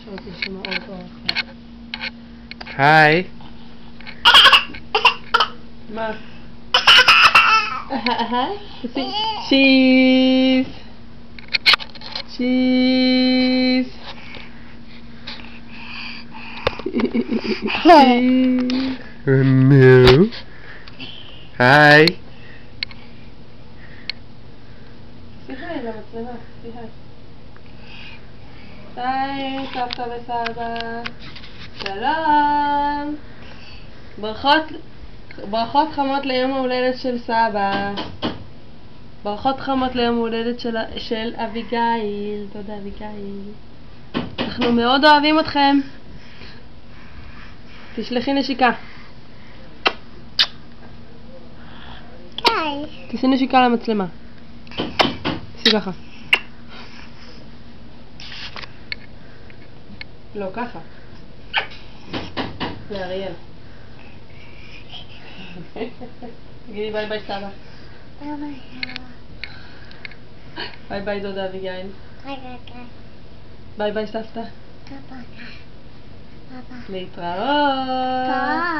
שעות יש שם עוד אוכל. היי. מה? צ'יז. צ'יז. נו. היי. סליחה, היא למצלמה. סליחה. היי, סבתא וסבא. שלום. ברכות חמות ליום ההולדת של סבא. ברכות חמות ליום ההולדת של אביגיל. תודה אביגיל. אנחנו מאוד אוהבים אתכם. תשלחי נשיקה. תעשי נשיקה למצלמה. תעשי ככה. לא, ככה. לאריאל. תגידי ביי ביי סבא. ביי ביי דודה אביגיל. ביי ביי סבתא. להתראות.